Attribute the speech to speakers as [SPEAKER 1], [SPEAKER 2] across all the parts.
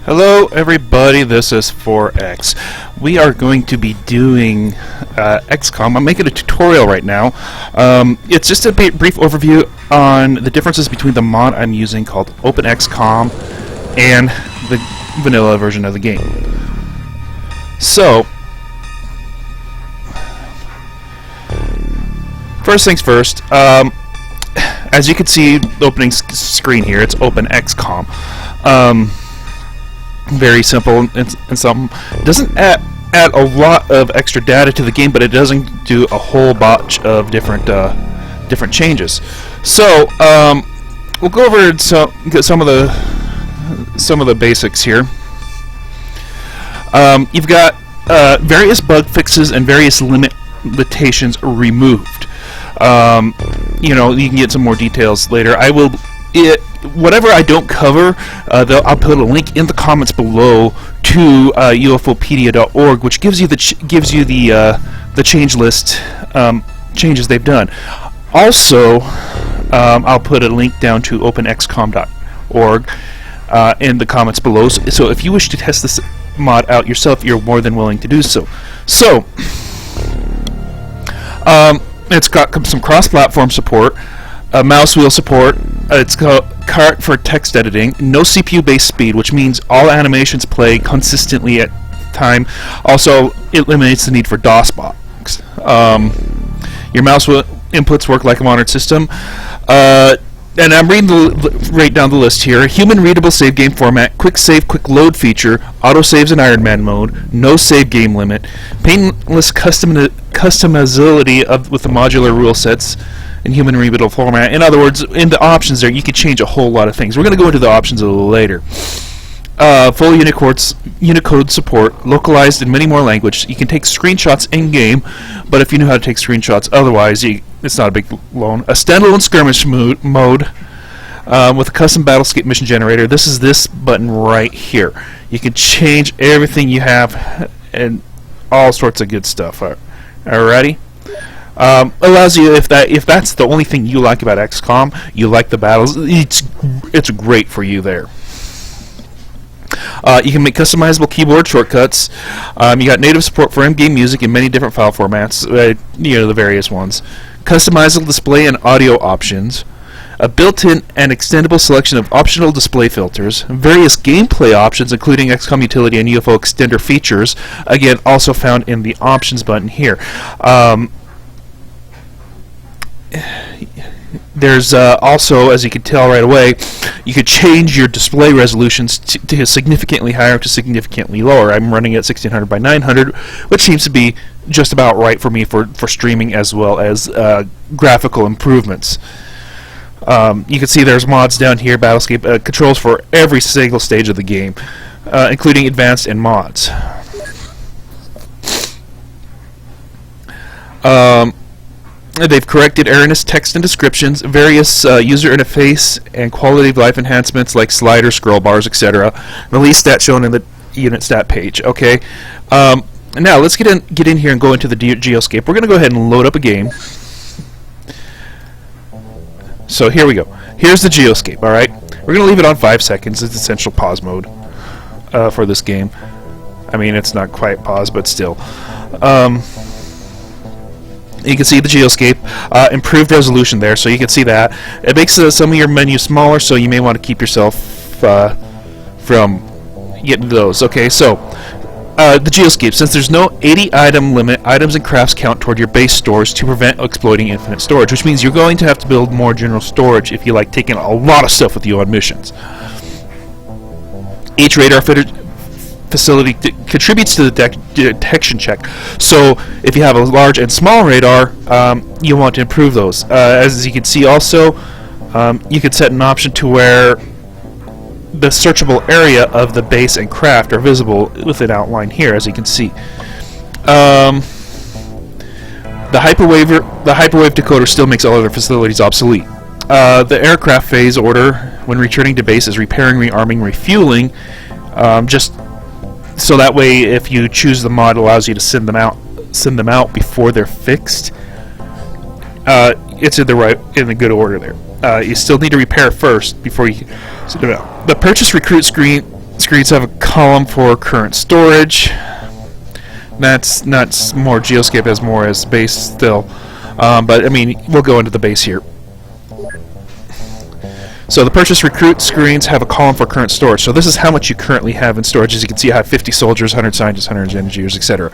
[SPEAKER 1] Hello everybody, this is 4X. We are going to be doing XCOM. I'm making a tutorial right now. It's just a brief overview on the differences between the mod I'm using called OpenXcom and the vanilla version of the game. So, first things first, as you can see the opening screen here, it's OpenXcom. Very simple and something. It doesn't add a lot of extra data to the game, but it doesn't do a whole bunch of different changes. So we'll go over some of the basics here. You've got various bug fixes and various limitations removed. You can get some more details later. Whatever I don't cover, I'll put a link in the comments below to UFOpedia.org, which gives you the change list changes they've done. Also, I'll put a link down to OpenXcom.org in the comments below. So if you wish to test this mod out yourself, you're more than willing to do so. So, it's got some cross-platform support. Mouse wheel support. It's got cart for text editing. No CPU-based speed, which means all animations play consistently at time. Also, it eliminates the need for DOS box. Your mouse inputs work like a modern system. And I'm reading right down the list here. Human readable save game format, quick save, quick load feature, auto saves in Iron Man mode, no save game limit, painless customizability with the modular rule sets in human readable format. In other words, in the options there, you can change a whole lot of things. We're going to go into the options a little later. Full Unicode support, localized in many more languages. You can take screenshots in-game, but if you know how to take screenshots otherwise, it's not a big loan. A standalone skirmish mode with a custom Battlescape mission generator. This is this button right here. You can change everything you have and all sorts of good stuff. Alrighty? Allows you, if that's the only thing you like about XCOM, you like the battles, it's great for you there. You can make customizable keyboard shortcuts. You got native support for in-game music in many different file formats, the various ones. Customizable display and audio options. A built-in and extendable selection of optional display filters. Various gameplay options, including XCOM utility and UFO extender features. Again, also found in the options button here. There's also, as you can tell right away, you could change your display resolutions to significantly higher to significantly lower. I'm running at 1600 by 900, which seems to be just about right for me for streaming as well as graphical improvements. You can see there's mods down here, Battlescape, controls for every single stage of the game, including advanced and mods. They've corrected erroneous text and descriptions, various user interface and quality of life enhancements like sliders, scroll bars, etc. Release stats shown in the unit stat page. Okay. Now let's get in here and go into the Geoscape. We're going to go ahead and load up a game. So here we go. Here's the Geoscape. All right. We're going to leave it on 5 seconds. It's essential pause mode for this game. I mean, it's not quite pause, but still. You can see the Geoscape, improved resolution there, so you can see that. It makes some of your menus smaller, so you may want to keep yourself from getting those. Okay, so the Geoscape, since there's no 80 item limit, items and crafts count toward your base stores to prevent exploiting infinite storage, which means you're going to have to build more general storage if you like taking a lot of stuff with you on missions. Each radar facility contributes to the detection check. So if you have a large and small radar, you want to improve those. As you can see also, you can set an option to where the searchable area of the base and craft are visible with an outline here, as you can see. The hyperwave decoder still makes all other facilities obsolete. The aircraft phase order when returning to base is repairing, rearming, refueling, just so that way, if you choose the mod, it allows you to send them out before they're fixed. It's in the good order there. You still need to repair first before you send them out. The purchase recruit screen Screens have a column for current storage. That's not more Geoscape as more as base still. But I mean, we'll go into the base here. So the purchase recruit screens have a column for current storage. So this is how much you currently have in storage. As you can see, I have 50 soldiers, 100 scientists, 100 engineers, etc.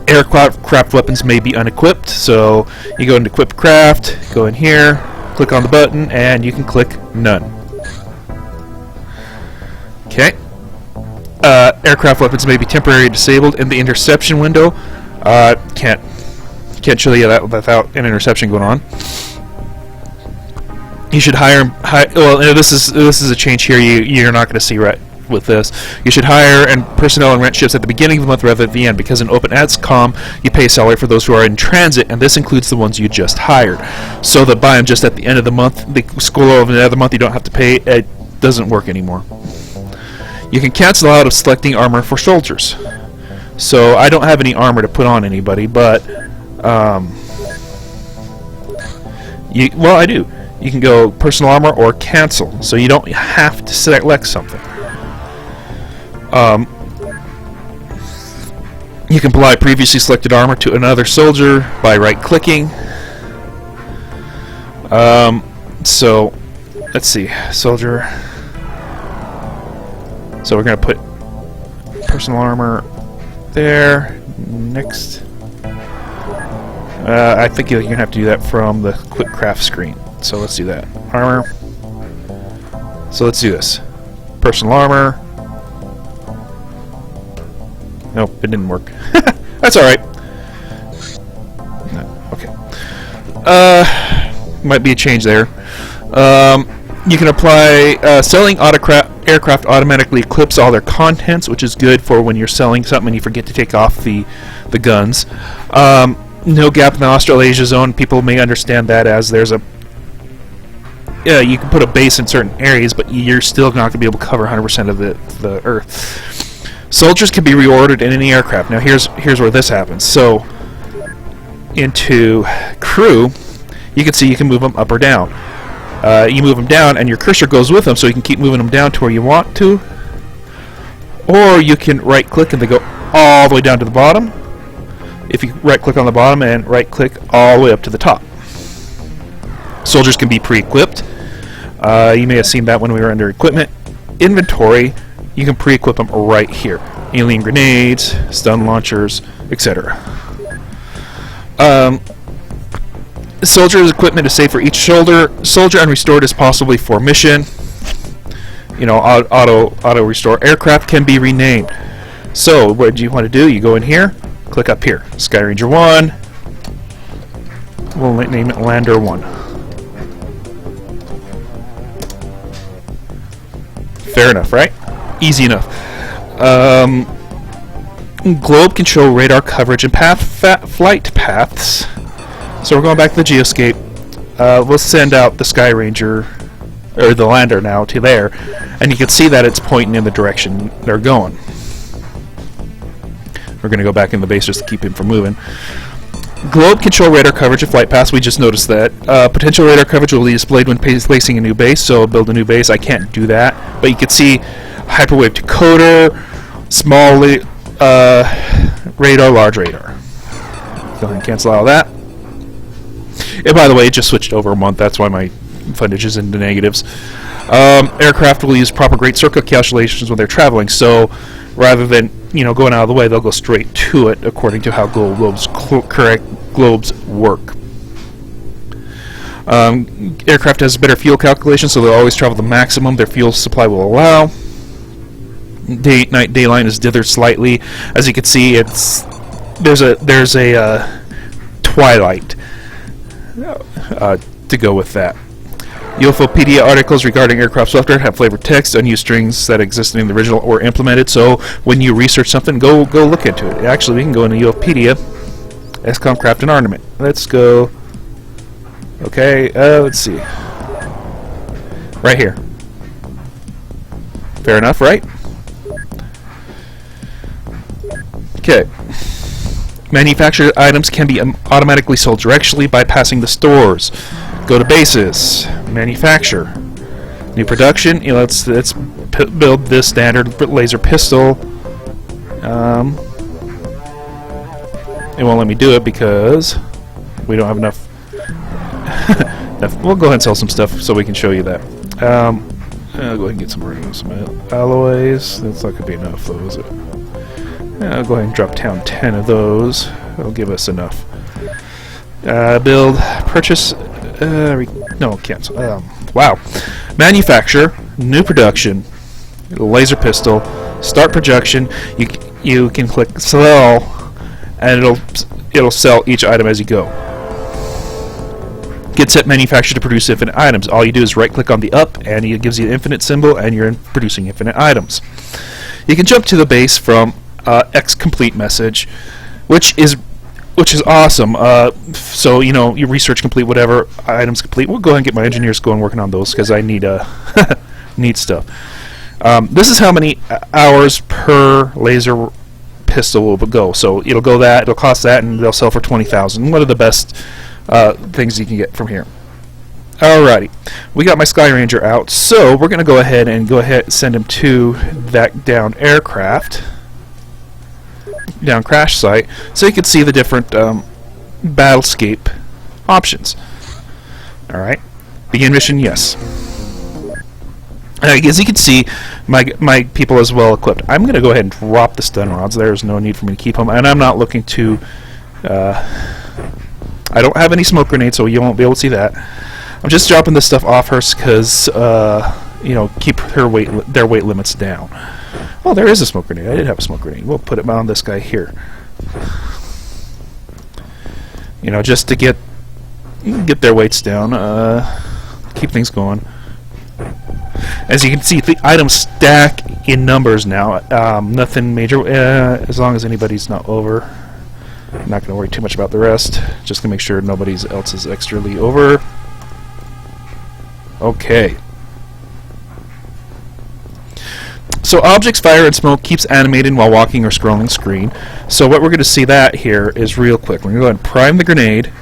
[SPEAKER 1] Aircraft weapons may be unequipped. So you go into equipped craft, go in here, click on the button, and you can click none. Okay. Aircraft weapons may be temporarily disabled in the interception window. Can't show you that without an interception going on. You should hire. Well, this is a change here. You're not going to see right with this. You should hire and personnel and rent ships at the beginning of the month rather than at the end, because in OpenXcom you pay a salary for those who are in transit, and this includes the ones you just hired. So that buy them just at the end of the month, the school of another month you don't have to pay. It doesn't work anymore. You can cancel out of selecting armor for soldiers. So I don't have any armor to put on anybody, but well, I do. You can go personal armor or cancel, so you don't have to select something. You can apply previously selected armor to another soldier by right-clicking. So let's see, soldier. So we're going to put personal armor there. Next. I think you're going to have to do that from the quick craft screen. So let's do that. Armor. So let's do this. Personal armor. Nope, it didn't work. That's alright. No, okay. Might be a change there. You can apply selling aircraft automatically equips all their contents, which is good for when you're selling something and you forget to take off the guns. No gap in the Australasia zone. People may understand that as there's a you can put a base in certain areas, but you're still not going to be able to cover 100% of the Earth. Soldiers can be reordered in any aircraft. Now here's where this happens. So into crew, you can see you can move them up or down. You move them down, and your cursor goes with them, so you can keep moving them down to where you want to. Or you can right-click and they go all the way down to the bottom. If you right-click on the bottom and right-click all the way up to the top. Soldiers can be pre-equipped. You may have seen that when we were under equipment. Inventory, you can pre-equip them right here. Alien grenades, stun launchers, etc. Soldier's equipment is safe for each soldier and restored as possibly for mission. You know, auto restore. Aircraft can be renamed. So what do you want to do? You go in here, click up here. Sky Ranger 1. We'll name it Lander 1. Fair enough, right? Easy enough. Globe can show radar coverage and flight paths. So we're going back to the Geoscape. We'll send out the Sky Ranger, or the Lander now, to there, and you can see that it's pointing in the direction they're going. We're going to go back in the base just to keep him from moving. Globe can show radar coverage and flight paths. We just noticed that. Potential radar coverage will be displayed when placing a new base, so build a new base. I can't do that, but you can see hyperwave decoder, small radar, large radar. Go ahead and cancel all that. And by the way, it just switched over a month. That's why my footage is in the negatives. Aircraft will use proper great circle calculations when they're traveling, so rather than going out of the way, they'll go straight to it according to how globes work. Aircraft has better fuel calculation, so they'll always travel the maximum their fuel supply will allow. Day-night dayline is dithered slightly. As you can see, there's a twilight to go with that. UFOpedia articles regarding aircraft software have flavored text, unused strings that existed in the original or implemented. So when you research something, go look into it. Actually, we can go into UFOpedia, XCOM Craft and Armament. Let's go. Okay, let's see. Right here. Fair enough, right? Okay. Manufactured items can be automatically sold directly bypassing the stores. Go to bases, manufacture. New production. Let's build this standard laser pistol. It won't let me do it because we don't have enough. We'll go ahead and sell some stuff so we can show you that. I'll go ahead and get some alloys. That's not going to be enough, though, is it? I'll go ahead and drop down 10 of those. That'll give us enough. Build, purchase, no, cancel. Wow. Manufacture, new production, laser pistol, start projection. You can click sell, and it'll sell each item as you go. Get set manufacture to produce infinite items. All you do is right click on the up, and it gives you an infinite symbol, and you're producing infinite items. You can jump to the base from X complete message, which is awesome. So your research complete, whatever items complete. We'll go ahead and get my engineers going working on those because I need need stuff. This is how many hours per laser pistol will go. So it'll cost that, and they'll sell for 20,000. One of the best things you can get from here. Alrighty, we got my Sky Ranger out, so we're going to go ahead and send him to that down crash site, so you can see the different Battlescape options. Alright, begin mission, yes. As you can see, my people is well equipped. I'm going to go ahead and drop the stun rods. There's no need for me to keep them, and I'm not looking to... I don't have any smoke grenades, so you won't be able to see that. I'm just dropping this stuff off her because, keep their weight limits down. Oh, there is a smoke grenade. I did have a smoke grenade. We'll put it on this guy here. Just to get their weights down, keep things going. As you can see, the items stack in numbers now. Nothing major, as long as anybody's not over. I'm not going to worry too much about the rest. Just to make sure nobody else is extrally over. Okay. So objects, fire, and smoke keeps animating while walking or scrolling screen. So what we're going to see that here is real quick. We're going to go ahead and prime the grenade.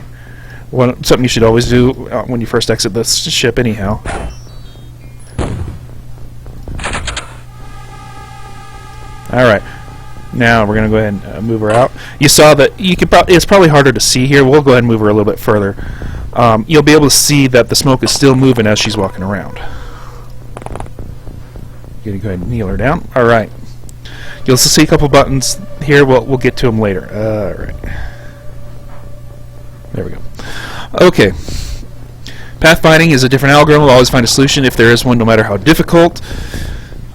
[SPEAKER 1] Something you should always do when you first exit the ship anyhow. Alright. Now we're going to go ahead and move her out. You saw that it's probably harder to see here. We'll go ahead and move her a little bit further. You'll be able to see that the smoke is still moving as she's walking around. Going to go ahead and kneel her down. All right. You'll see a couple buttons here. We'll get to them later. All right. There we go. Okay. Pathfinding is a different algorithm. We'll always find a solution if there is one, no matter how difficult.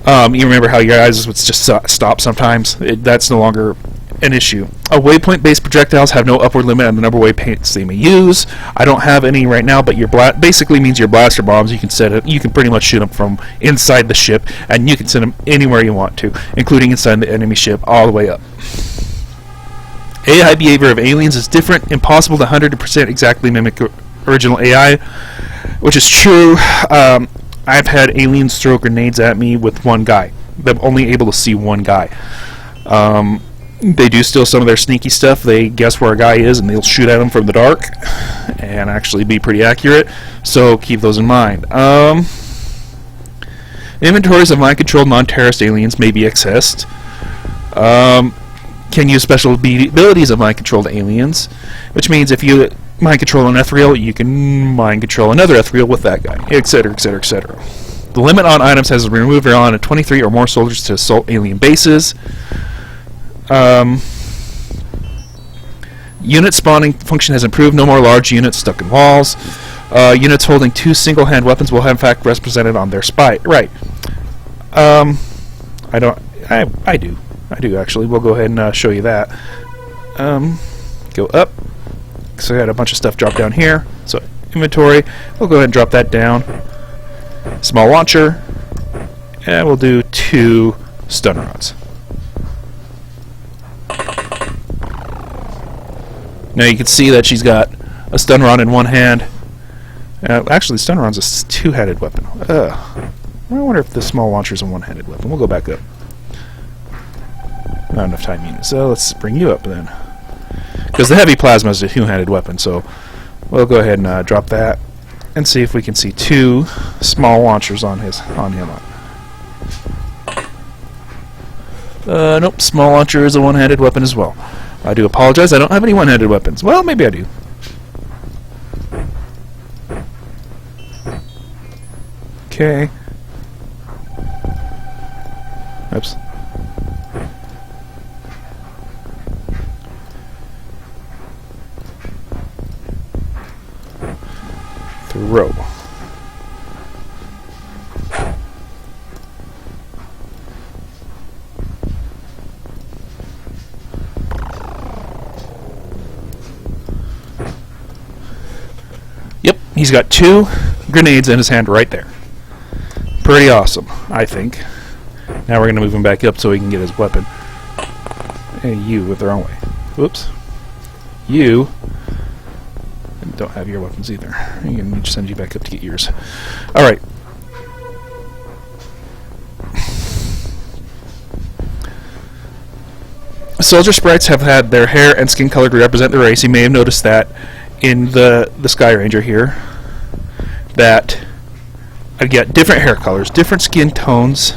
[SPEAKER 1] You remember how your eyes would just stop sometimes? That's no longer an issue. Waypoint-based projectiles have no upward limit on the number of waypoints they may use. I don't have any right now, but your basically means your blaster bombs. You can set it. You can pretty much shoot them from inside the ship, and you can send them anywhere you want to, including inside the enemy ship, all the way up. AI behavior of aliens is different, impossible to 100% exactly mimic original AI, which is true. I've had aliens throw grenades at me with one guy. I'm only able to see one guy. They do steal some of their sneaky stuff. They guess where a guy is, and they'll shoot at him from the dark, and actually be pretty accurate. So keep those in mind. Inventories of mind-controlled non-terrorist aliens may be accessed. Can use special abilities of mind-controlled aliens, which means if you mind-control an ethereal, you can mind-control another ethereal with that guy, etc., etc., etc. The limit on items has been removed on 23 or more soldiers to assault alien bases. Unit spawning function has improved. No more large units stuck in walls. Units holding 2 single-hand weapons will have in fact represented on their spy. Right. I do actually. We'll go ahead and show you that. Go up. So I got a bunch of stuff drop down here. So inventory. We'll go ahead and drop that down. Small launcher. And we'll do 2 stun rods. Now you can see that she's got a stun rod in one hand. Actually, stun rod's a 2-handed weapon. I wonder if the small launcher's a 1-handed weapon. We'll go back up. Not enough time units. So let's bring you up then. Because the heavy plasma is a 2-handed weapon, so we'll go ahead and drop that. and see if we can see 2 small launchers on him. Nope, small launcher is a one-handed weapon as well. I do apologize, I don't have any one-handed weapons. Well, maybe I do. Okay. Oops. Throw. Yep, he's got 2 grenades in his hand right there. Pretty awesome, I think. Now we're going to move him back up so he can get his weapon. Hey, you went the wrong way. Whoops. You don't have your weapons either. I'm going to send you back up to get yours. Alright. Soldier sprites have had their hair and skin color to represent the race. You may have noticed that in the Sky Ranger here. That I get different hair colors, different skin tones.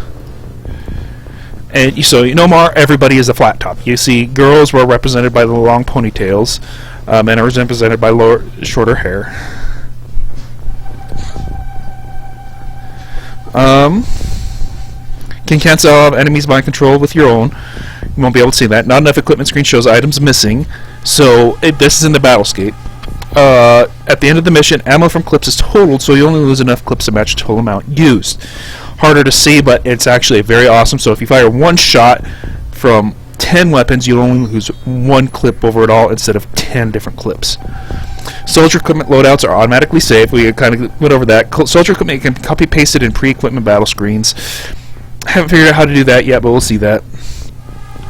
[SPEAKER 1] And so you know more, everybody is a flat top. You see girls were represented by the long ponytails, men are represented by shorter hair. Can cancel out enemies by control with your own. You won't be able to see that. Not enough equipment screen shows items missing. So this is in the Battlescape. At the end of the mission, ammo from clips is totaled, so you only lose enough clips to match the total amount used. Harder to see, but it's actually very awesome. So if you fire 1 shot from 10 weapons, you'll only lose 1 clip over it all instead of 10 different clips. Soldier equipment loadouts are automatically saved. We kind of went over that. Soldier equipment can copy pasted in pre-equipment battle screens. Haven't figured out how to do that yet, but we'll see that.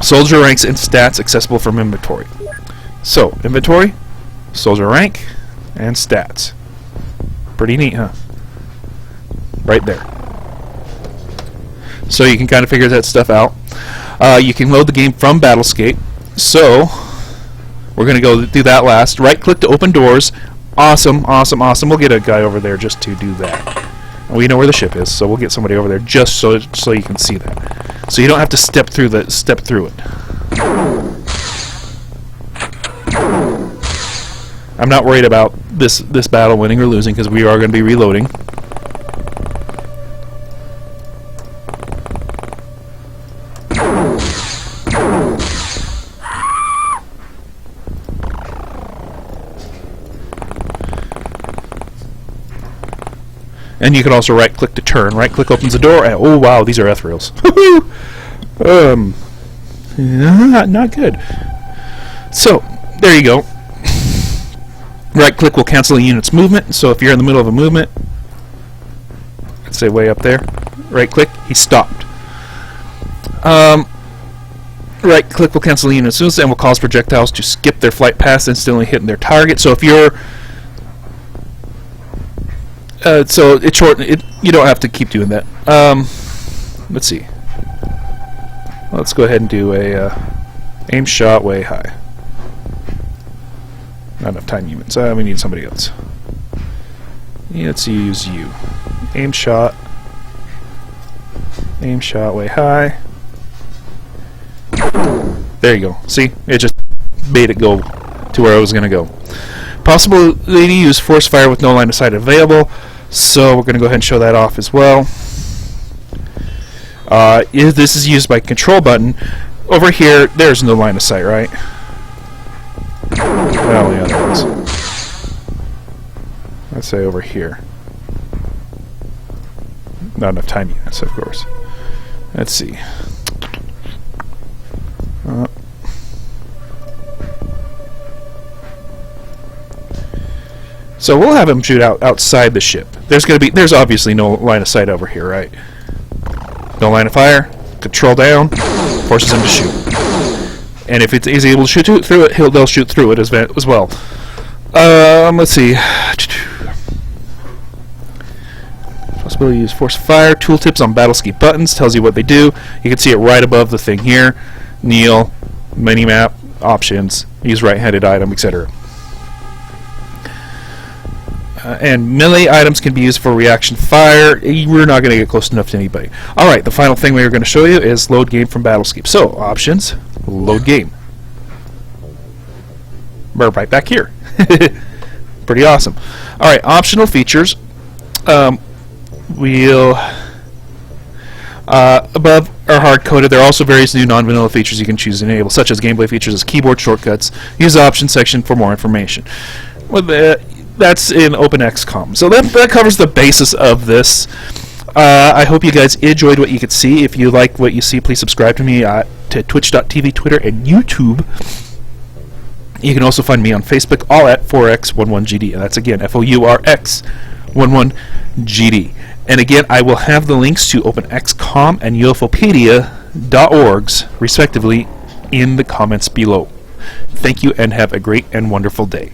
[SPEAKER 1] Soldier ranks and stats accessible from inventory. So, inventory, soldier rank, and stats. Pretty neat, huh? Right there. So you can kind of figure that stuff out. You can load the game from Battlescape. So, we're going to go do that last. Right-click to open doors. Awesome, awesome, awesome. We'll get a guy over there just to do that. And we know where the ship is, so we'll get somebody over there just so you can see that. So you don't have to step through it. I'm not worried about this battle winning or losing because we are going to be reloading. And you can also right-click to turn. Right-click opens the door, and oh wow, these are ethereals. Not good. So there you go. Right-click will cancel a unit's movement. So if you're in the middle of a movement, let's say way up there, right-click, he stopped. Right-click will cancel the unit's movement and will cause projectiles to skip their flight path, instantly hitting their target. So if you're so it's short. You don't have to keep doing that. Let's see. Let's go ahead and do a aim shot way high. Not enough time units. We need somebody else. Yeah, let's use you. Aim shot. Aim shot way high. There you go. See, it just made it go to where I was going to go. Possibility to use force fire with no line of sight available. So we're going to go ahead and show that off as well. If this is used by control button, over here there's no line of sight, right? Well, yeah, there is. Let's say over here. Not enough time units, of course. Let's see. So we'll have him shoot outside the ship. There's obviously no line of sight over here, right? No line of fire. Control down. Forces him to shoot. And if he's able to shoot through it, they'll shoot through it as well. Let's see. Possibility to use force fire. Tooltips on Battlescape buttons tells you what they do. You can see it right above the thing here. Kneel, minimap, options, use right-handed item, etc. And melee items can be used for reaction fire. We're not going to get close enough to anybody. Alright, the final thing we're going to show you is load game from Battlescape. So, options, load game. We're right back here. Pretty awesome. Alright, optional features. We'll... above are hard-coded. There are also various new non-vanilla features you can choose to enable, such as gameplay features as keyboard shortcuts. Use the options section for more information. Well, that's in OpenXcom. So that covers the basis of this. I hope you guys enjoyed what you could see. If you like what you see, please subscribe to me to twitch.tv, Twitter, and YouTube. You can also find me on Facebook, all at 4x11gd. And that's again FOURX11gd. And again, I will have the links to OpenXcom and UFOpedia.orgs, respectively, in the comments below. Thank you and have a great and wonderful day.